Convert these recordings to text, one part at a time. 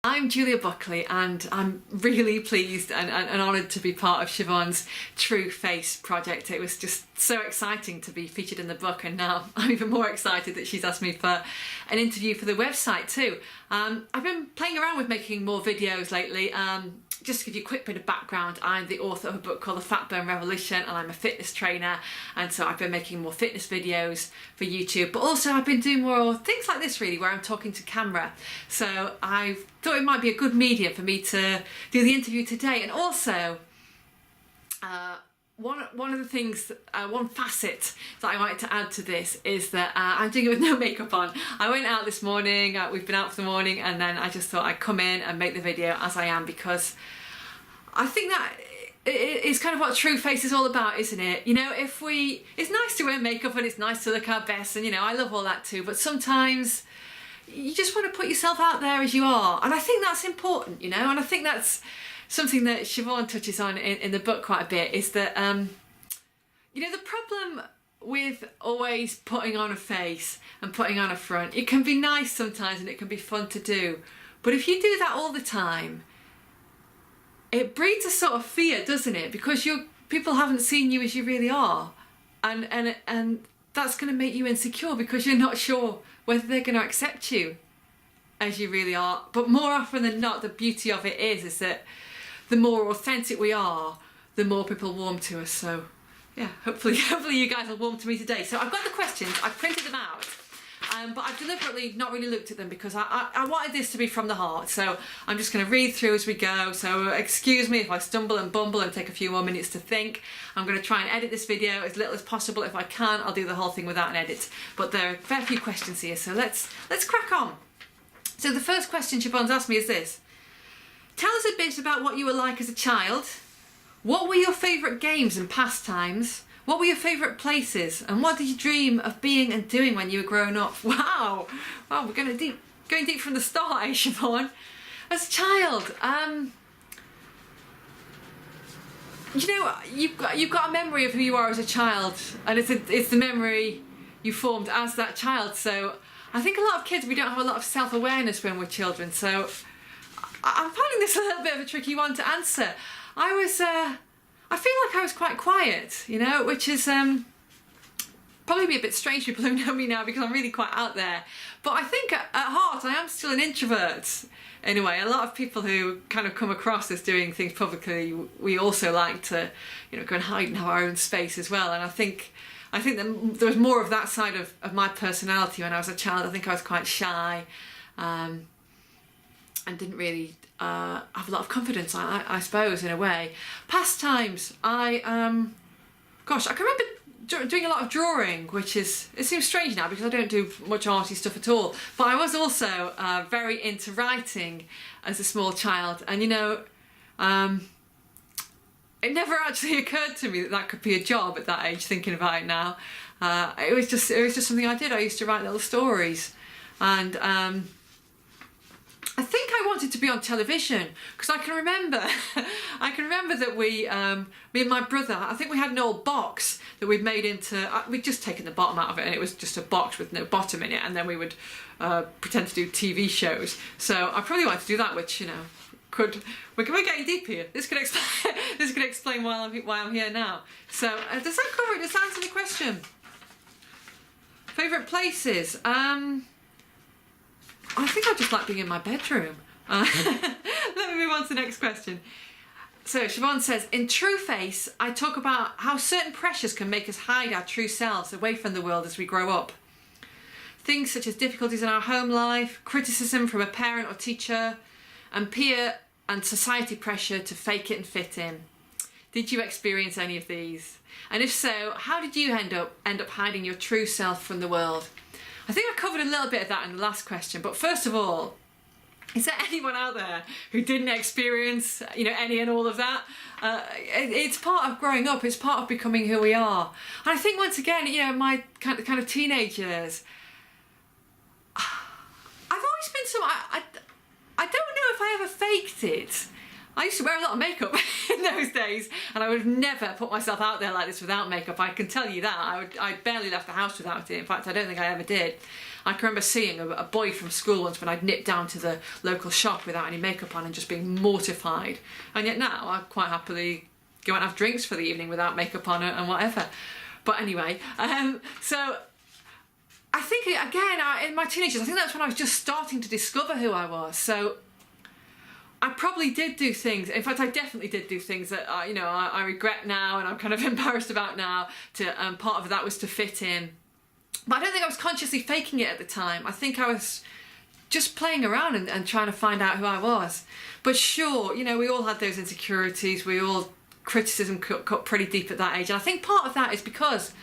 I'm Julia Buckley and I'm really pleased and honoured to be part of Siobhan's True Face project. It was just so exciting to be featured in the book, and now I'm even more excited that she's asked me for an interview for the website too. I've been playing around with making more videos lately. Just to give you a quick bit of background, I'm the author of a book called The Fat Burn Revolution, and I'm a fitness trainer, and so I've been making more fitness videos for YouTube, but also I've been doing more things like this really, where I'm talking to camera. So I thought it might be a good medium for me to do the interview today. And also one of the things, one facet that I wanted to add to this is that I'm doing it with no makeup on. I went out this morning, we've been out for the morning, and then I just thought I'd come in and make the video as I am, because I think that it's kind of what True Face is all about, isn't it? You know, it's nice to wear makeup and it's nice to look our best, and you know, I love all that too, but sometimes you just want to put yourself out there as you are, and I think that's important, you know, and I think that's something that Siobhan touches on in the book quite a bit, is that, you know, the problem with always putting on a face and putting on a front, it can be nice sometimes and it can be fun to do, but if you do that all the time, it breeds a sort of fear, doesn't it? Because people haven't seen you as you really are, and that's going to make you insecure because you're not sure whether they're going to accept you as you really are. But more often than not, the beauty of it is that the more authentic we are, the more people warm to us. So yeah, hopefully you guys will warm to me today. So I've got the questions, I've printed them out, but I've deliberately not really looked at them because I wanted this to be from the heart. So I'm just going to read through as we go. So excuse me if I stumble and bumble and take a few more minutes to think. I'm going to try and edit this video as little as possible. If I can, I'll do the whole thing without an edit. But there are a fair few questions here, so let's crack on. So the first question Siobhan's asked me is this: tell us a bit about what you were like as a child. What were your favourite games and pastimes? What were your favourite places? And what did you dream of being and doing when you were growing up? Wow, we're going deep from the start, eh, Siobhan? As a child, you know, you've got a memory of who you are as a child, and it's the memory you formed as that child. So I think a lot of kids, we don't have a lot of self-awareness when we're children. So I'm finding this a little bit of a tricky one to answer. I feel like I was quite quiet, you know, which is probably be a bit strange to people who know me now because I'm really quite out there. But I think at heart I am still an introvert. Anyway, a lot of people who kind of come across as doing things publicly, we also like to, you know, go and hide and have our own space as well. And I think that there was more of that side of my personality when I was a child. I think I was quite shy and didn't really have a lot of confidence, I suppose, in a way. Pastimes, I can remember doing a lot of drawing, which it seems strange now because I don't do much arty stuff at all, but I was also very into writing as a small child, and you know, it never actually occurred to me that could be a job at that age, thinking about it now. It was just something I did. I used to write little stories, and I think I wanted to be on television because I can remember that me and my brother, I think we had an old box that we'd made into, we'd just taken the bottom out of it and it was just a box with no bottom in it, and then we would pretend to do TV shows. So I probably wanted to do that, which, you know, we're getting deep here. This could explain why I'm here now. So does that cover it? Does that answer the question? Favourite places? I think I just like being in my bedroom. Let me move on to the next question. So Siobhan says, in True Face, I talk about how certain pressures can make us hide our true selves away from the world as we grow up. Things such as difficulties in our home life, criticism from a parent or teacher, and peer and society pressure to fake it and fit in. Did you experience any of these? And if so, how did you end up hiding your true self from the world? I think I covered a little bit of that in the last question, but first of all, is there anyone out there who didn't experience, you know, any and all of that? It's part of growing up. It's part of becoming who we are. And I think once again, you know, my kind of teenage years, I've always been I don't know if I ever faked it. I used to wear a lot of makeup in those days, and I would have never put myself out there like this without makeup. I can tell you that. I barely left the house without it. In fact, I don't think I ever did. I can remember seeing a boy from school once when I'd nipped down to the local shop without any makeup on and just being mortified. And yet now I quite happily go out and have drinks for the evening without makeup on and whatever. But anyway, so I think, again, in my teenage years, I think that's when I was just starting to discover who I was. So I probably did do things, in fact I definitely did do things that I regret now and I'm kind of embarrassed about now. Part of that was to fit in. But I don't think I was consciously faking it at the time. I think I was just playing around and trying to find out who I was. But sure, we all had those insecurities. Criticism cut pretty deep at that age. And I think part of that is because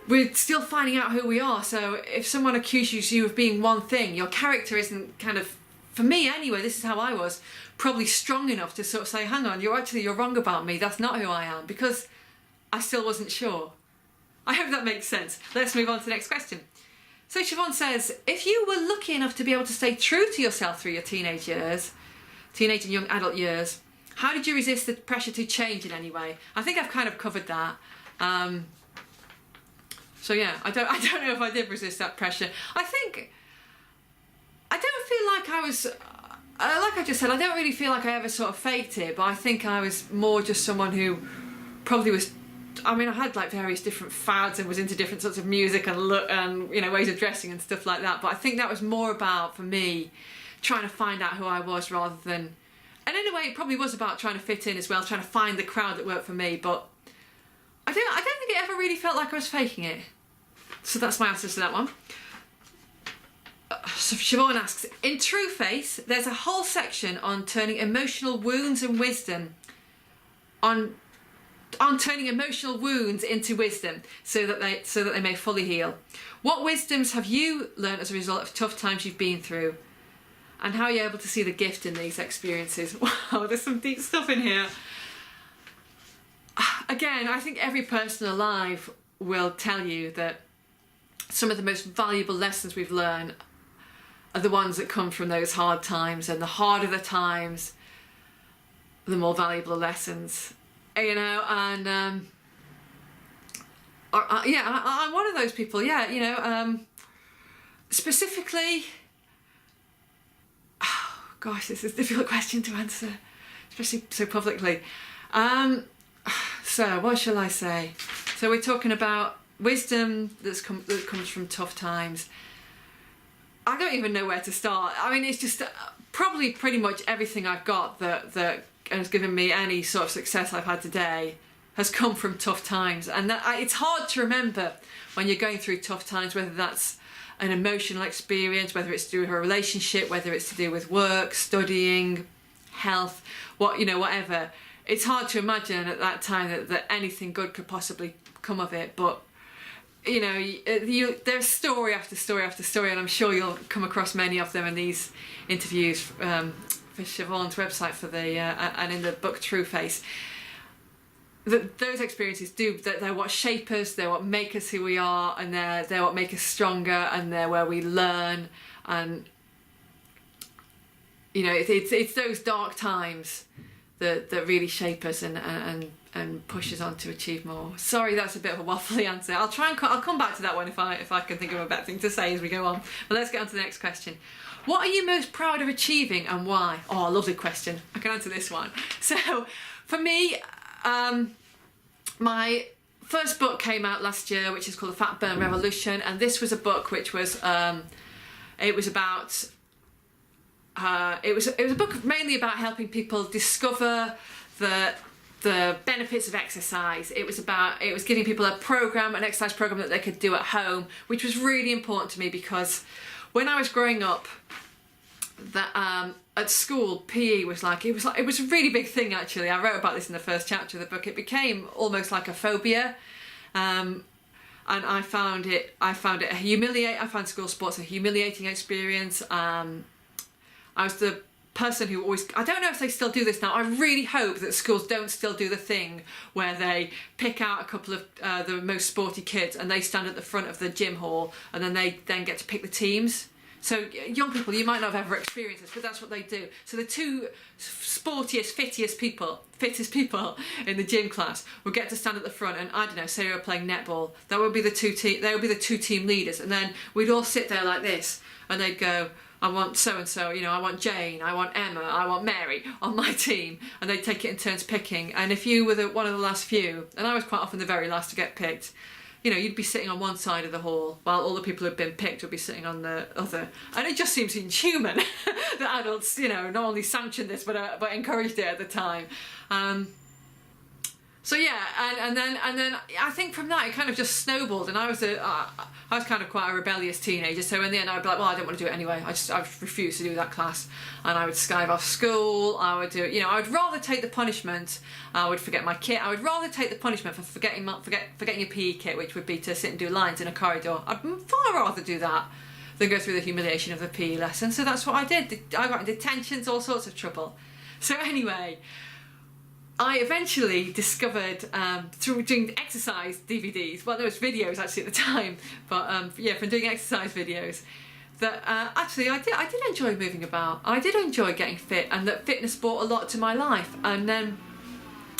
we're still finding out who we are. So if someone accuses you of being one thing, your character isn't kind of, for me anyway, this is how I was, probably strong enough to sort of say, hang on, you're wrong about me, that's not who I am, because I still wasn't sure. I hope that makes sense. Let's move on to the next question. So Siobhan says, if you were lucky enough to be able to stay true to yourself through your teenage and young adult years, how did you resist the pressure to change in any way? I think I've kind of covered that. So yeah, I don't know if I did resist that pressure. I don't feel like I was, like I just said, I don't really feel like I ever sort of faked it, but I think I was more just someone who probably was, I had like various different fads and was into different sorts of music and look and, ways of dressing and stuff like that. But I think that was more about, for me, trying to find out who I was rather than, and in a way it probably was about trying to fit in as well, trying to find the crowd that worked for me. But I don't think it ever really felt like I was faking it. So that's my answer to that one. So Siobhan asks, in True Face, there's a whole section on turning emotional wounds and wisdom, on turning emotional wounds into wisdom so that they may fully heal. What wisdoms have you learned as a result of tough times you've been through? And how are you able to see the gift in these experiences? Wow, there's some deep stuff in here. Again, I think every person alive will tell you that some of the most valuable lessons we've learned are the ones that come from those hard times, and the harder the times, the more valuable the lessons, and I'm one of those people, specifically, oh gosh, this is a difficult question to answer, especially so publicly. So what shall I say? So we're talking about wisdom that comes from tough times. I don't even know where to start. It's just probably pretty much everything I've got that has given me any sort of success I've had today has come from tough times. And it's hard to remember when you're going through tough times, whether that's an emotional experience, whether it's to do with a relationship, whether it's to do with work, studying, health, whatever. It's hard to imagine at that time that anything good could possibly come of it. But there's story after story after story, and I'm sure you'll come across many of them in these interviews for Siobhan's website and in the book True Face. Those experiences they're what shape us, they're what make us who we are, and they're what make us stronger, and they're where we learn. And it's those dark times that really shape us and push us on to achieve more. Sorry, that's a bit of a waffly answer. I'll come back to that one if I can think of a better thing to say as we go on. But let's get on to the next question. What are you most proud of achieving and why? Oh, lovely question. I can answer this one. So, for me, my first book came out last year, which is called The Fat Burn Revolution, and this was a book which was it was a book mainly about helping people discover the benefits of exercise. It was giving people an exercise program that they could do at home, which was really important to me because when I was growing up, at school, PE was it was a really big thing actually. I wrote about this in the first chapter of the book. It became almost like a phobia, and I found I found school sports a humiliating experience. I was the person who always, I don't know if they still do this now, I really hope that schools don't still do the thing where they pick out a couple of the most sporty kids and they stand at the front of the gym hall and then they get to pick the teams. So young people, you might not have ever experienced this, but that's what they do. So the two sportiest, fittest people in the gym class would get to stand at the front, and I don't know, say we were playing netball, that would be the two team leaders, and then we'd all sit there like this, and they'd go, I want so-and-so, you know, I want Jane, I want Emma, I want Mary on my team, and they'd take it in turns picking. And if you were one of the last few, and I was quite often the very last to get picked, you know, you'd be sitting on one side of the hall while all the people who'd been picked would be sitting on the other. And it just seems inhuman that adults, you know, not only sanctioned this, but encouraged it at the time. So yeah, and then I think from that it kind of just snowballed, and I was kind of quite a rebellious teenager. So in the end, I'd be like, well, I don't want to do it anyway. I refused to do that class, and I would skive off school. I would do, you know, I would rather take the punishment. I would forget my kit. I would rather take the punishment for forgetting your PE kit, which would be to sit and do lines in a corridor. I'd far rather do that than go through the humiliation of the PE lesson. So that's what I did. I got in detentions, all sorts of trouble. So anyway, I eventually discovered through doing exercise DVDs, well, there was videos actually at the time, but yeah, from doing exercise videos, that actually I did enjoy moving about. I did enjoy getting fit, and that fitness brought a lot to my life. And then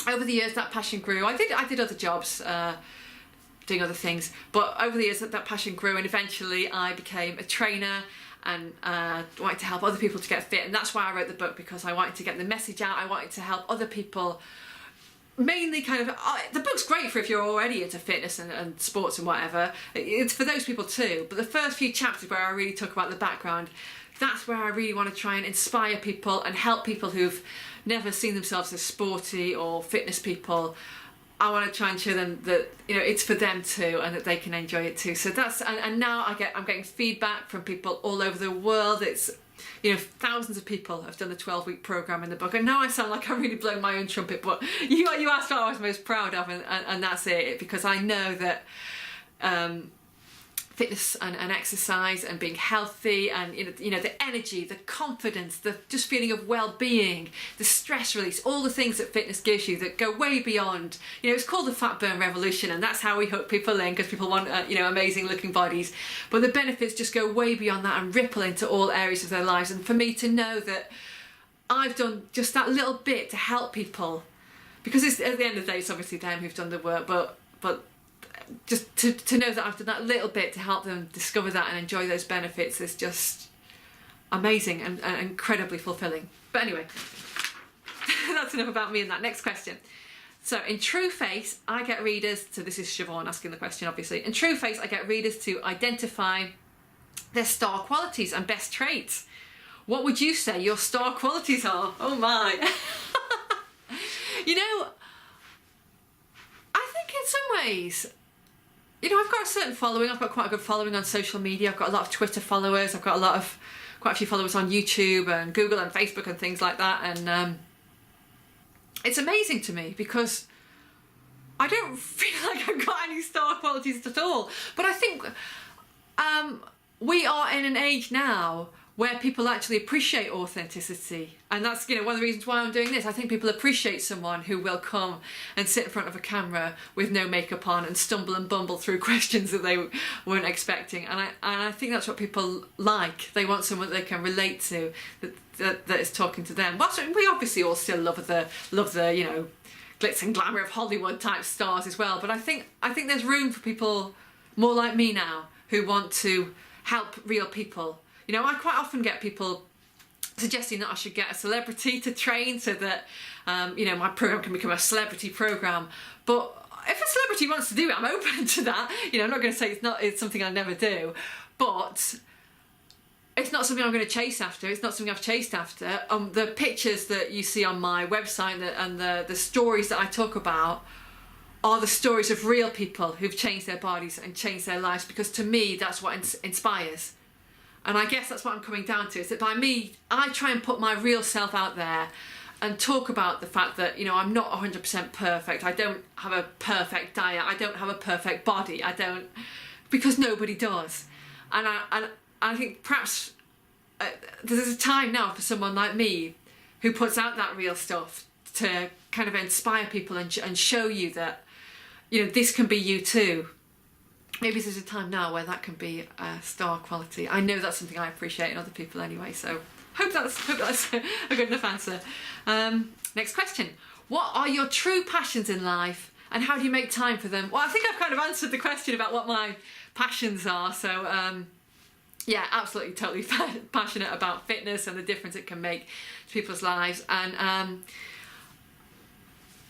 over the years, that passion grew. I did other jobs, doing other things, but over the years that passion grew, and eventually I became a trainer and wanted to help other people to get fit. And that's why I wrote the book, because I wanted to get the message out. I wanted to help other people, mainly kind of, the book's great for if you're already into fitness and sports and whatever. It's for those people too, but the first few chapters where I really talk about the background, that's where I really want to try and inspire people and help people who've never seen themselves as sporty or fitness people. I want to try and show them that, you know, it's for them too, and that they can enjoy it too. So that's, and now I'm getting feedback from people all over the world. It's, you know, thousands of people have done the 12-week program in the book, and now I sound like I'm really blowing my own trumpet, but you asked what I was most proud of, and that's it, because I know that fitness and exercise and being healthy, and you know, the energy, the confidence, the just feeling of well-being, the stress release, all the things that fitness gives you that go way beyond, you know, it's called the fat burn revolution, and that's how we hook people in, because people want you know, amazing looking bodies, but the benefits just go way beyond that and ripple into all areas of their lives. And for me to know that I've done just that little bit to help people, because it's, at the end of the day, it's obviously them who've done the work, but just to know that I've done that little bit to help them discover that and enjoy those benefits is just amazing and incredibly fulfilling. But anyway, that's enough about me and that. Next question. So in True Face, I get readers, so this is Siobhan asking the question obviously, in True Face I get readers to identify their star qualities and best traits. What would you say your star qualities are? Oh my. You know, I think in some ways, you know, I've got a certain following. I've got quite a good following on social media. I've got a lot of Twitter followers. I've got quite a few followers on YouTube and Google and Facebook and things like that. And it's amazing to me, because I don't feel like I've got any star qualities at all. But I think we are in an age now where people actually appreciate authenticity, and that's, you know, one of the reasons why I'm doing this. I think people appreciate someone who will come and sit in front of a camera with no makeup on and stumble and bumble through questions that they weren't expecting, and I think that's what people like. They want someone that they can relate to, that is talking to them. Whilst we obviously all still love the you know, glitz and glamour of Hollywood type stars as well, but I think there's room for people more like me now who want to help real people. You know, I quite often get people suggesting that I should get a celebrity to train so that, you know, my program can become a celebrity program. But if a celebrity wants to do it, I'm open to that. You know, I'm not going to say it's something I never do, but it's not something I'm going to chase after. It's not something I've chased after. The pictures that you see on my website and the stories that I talk about are the stories of real people who've changed their bodies and changed their lives, because to me, that's what inspires. And I guess that's what I'm coming down to, is that by me, I try and put my real self out there and talk about the fact that, you know, I'm not 100% perfect. I don't have a perfect diet. I don't have a perfect body. Because nobody does. And I think perhaps there's a time now for someone like me who puts out that real stuff to kind of inspire people and show you that, you know, this can be you too. maybe there's a time now where that can be a star quality. I know that's something I appreciate in other people anyway, so hope that's a good enough answer. Next question. What are your true passions in life and how do you make time for them? Well, I think I've kind of answered the question about what my passions are, so yeah, absolutely, totally passionate about fitness and the difference it can make to people's lives. And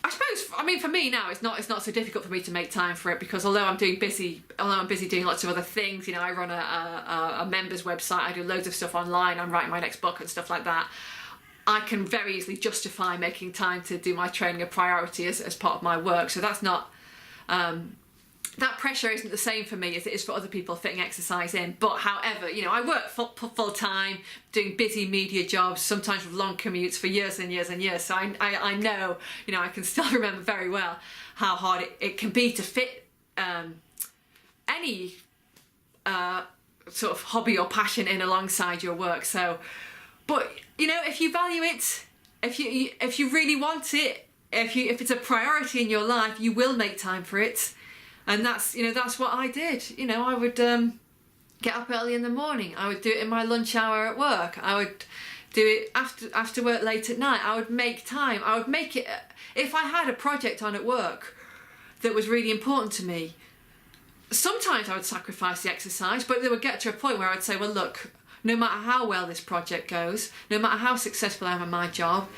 I suppose, I mean, for me now, it's not so difficult for me to make time for it, because although I'm busy doing lots of other things, you know, I run a members website, I do loads of stuff online, I'm writing my next book and stuff like that. I can very easily justify making time to do my training a priority as part of my work. So that's not, that pressure isn't the same for me as it is for other people fitting exercise in. But however, you know, I work full time, doing busy media jobs, sometimes with long commutes for years and years and years. So I know, you know, I can still remember very well how hard it can be to fit any sort of hobby or passion in alongside your work. So, but you know, if you value it, if you really want it, if it's a priority in your life, you will make time for it. And that's, you know, that's what I did. You know, I would get up early in the morning. I would do it in my lunch hour at work. I would do it after work late at night. I would make time. I would make it, if I had a project on at work that was really important to me, sometimes I would sacrifice the exercise, but it would get to a point where I would say, well, look, no matter how well this project goes, no matter how successful I am in my job,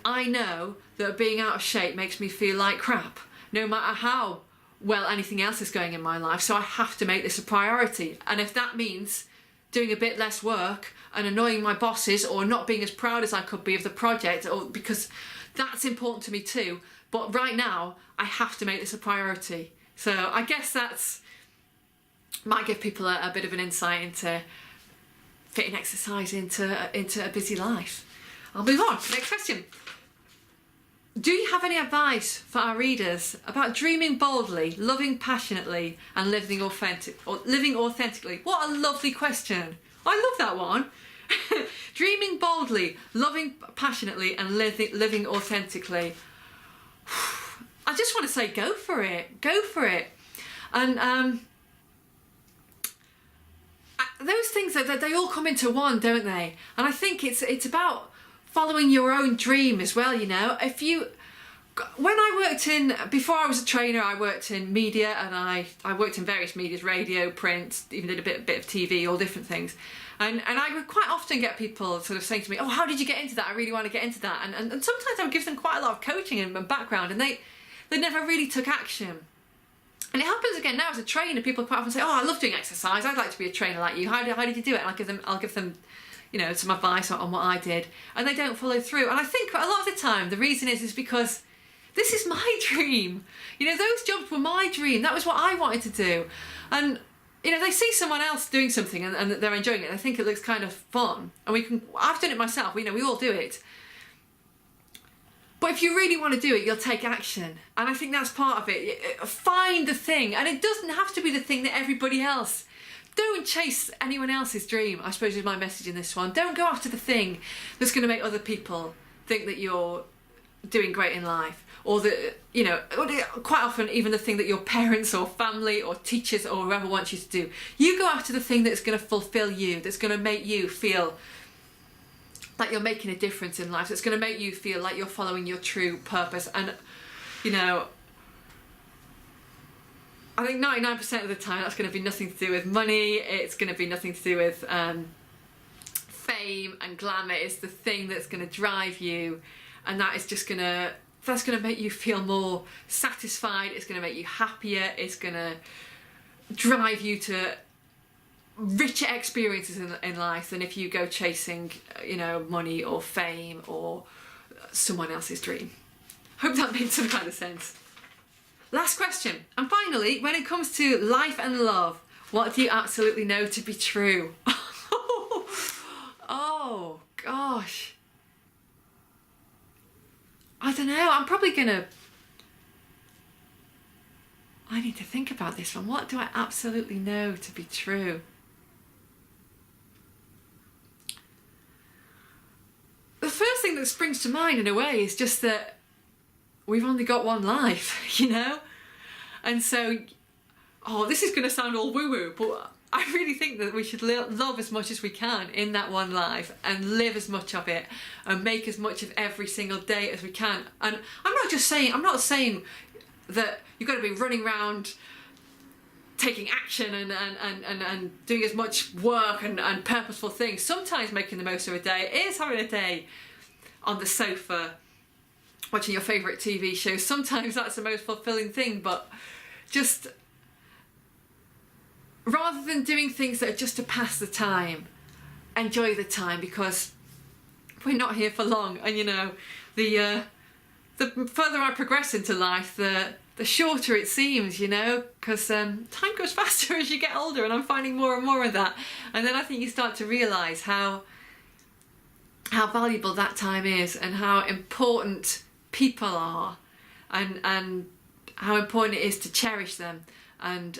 I know that being out of shape makes me feel like crap, no matter how well anything else is going in my life. So I have to make this a priority. And if that means doing a bit less work and annoying my bosses or not being as proud as I could be of the project, or because that's important to me too, but right now I have to make this a priority. So I guess that's might give people a bit of an insight into fitting exercise into a busy life. I'll move on. Next question. Do you have any advice for our readers about dreaming boldly, loving passionately, and living authentically? What a lovely question. I love that one. Dreaming boldly, loving passionately, and living authentically. I just want to say, go for it. Go for it. And those things, they all come into one, don't they? And I think it's about following your own dream as well, you know. When I worked before I was a trainer, I worked in media, and I worked in various medias, radio, print, even did a bit of TV, all different things. And I would quite often get people sort of saying to me, oh, how did you get into that? I really want to get into that. And sometimes I would give them quite a lot of coaching and background, and they never really took action. And it happens again now as a trainer. People quite often say, oh, I love doing exercise, I'd like to be a trainer like you. How did you do it? And I'll give them you know, some advice on what I did, and they don't follow through. And I think a lot of the time the reason is because this is my dream. You know, those jobs were my dream. That was what I wanted to do. And you know, they see someone else doing something and they're enjoying it. They think it looks kind of fun, and I've done it myself. You know, we all do it. But if you really want to do it, you'll take action. And I think that's part of it. Find the thing, and it doesn't have to be the thing that everybody else. Don't chase anyone else's dream, I suppose is my message in this one. Don't go after the thing that's going to make other people think that you're doing great in life, or that, you know, quite often even the thing that your parents or family or teachers or whoever wants you to do. You go after the thing that's going to fulfill you, that's going to make you feel like you're making a difference in life, that's going to make you feel like you're following your true purpose. And, you know, I think 99% of the time that's going to be nothing to do with money. It's going to be nothing to do with fame and glamour. It's the thing that's going to drive you, and that's going to make you feel more satisfied. It's going to make you happier. It's going to drive you to richer experiences in life than if you go chasing, you know, money or fame or someone else's dream. Hope that made some kind of sense. Last question. And finally, when it comes to life and love, what do you absolutely know to be true? Oh, gosh. I don't know. I'm probably gonna... I need to think about this one. What do I absolutely know to be true? The first thing that springs to mind in a way is just that we've only got one life, you know? And so oh, this is going to sound all woo-woo, but I really think that we should love as much as we can in that one life and live as much of it and make as much of every single day as we can. And I'm not saying that you've got to be running around taking action and doing as much work and purposeful things. Sometimes making the most of a day is having a day on the sofa watching your favourite TV show. Sometimes that's the most fulfilling thing, but just rather than doing things that are just to pass the time, enjoy the time, because we're not here for long. And you know, the further I progress into life, the shorter it seems, you know, because time goes faster as you get older, and I'm finding more and more of that. And then I think you start to realise how valuable that time is, and how important people are, and how important it is to cherish them, and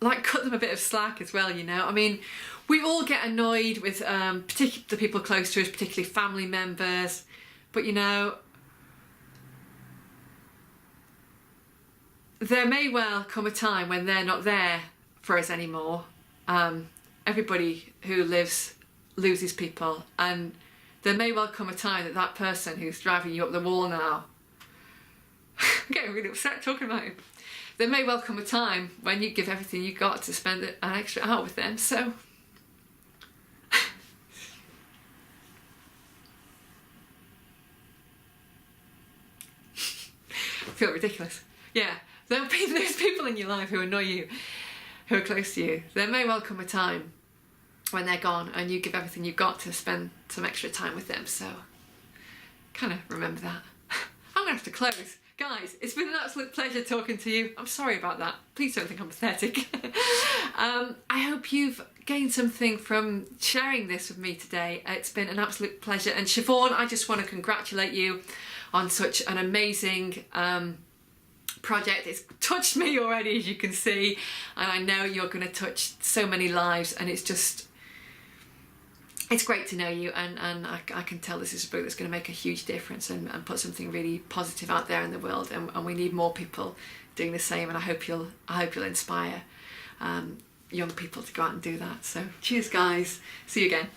like cut them a bit of slack as well, you know. I mean, we all get annoyed with particularly the people close to us, particularly family members, but you know, there may well come a time when they're not there for us anymore. Everybody who lives loses people, and there may well come a time that that person who's driving you up the wall now, I'm getting really upset talking about him, there may well come a time when you give everything you got to spend an extra hour with them. So I feel ridiculous. Yeah, there'll be those people in your life who annoy you, who are close to you. There may well come a time when they're gone and you give everything you've got to spend some extra time with them. So kind of remember that. I'm gonna have to close. Guys, it's been an absolute pleasure talking to you. I'm sorry about that. Please don't think I'm pathetic. I hope you've gained something from sharing this with me today. It's been an absolute pleasure. And Siobhan, I just want to congratulate you on such an amazing project. It's touched me already, as you can see, and I know you're going to touch so many lives, and it's great to know you, and I can tell this is a book that's going to make a huge difference and put something really positive out there in the world, and we need more people doing the same, and I hope you'll inspire young people to go out and do that. So cheers guys, see you again.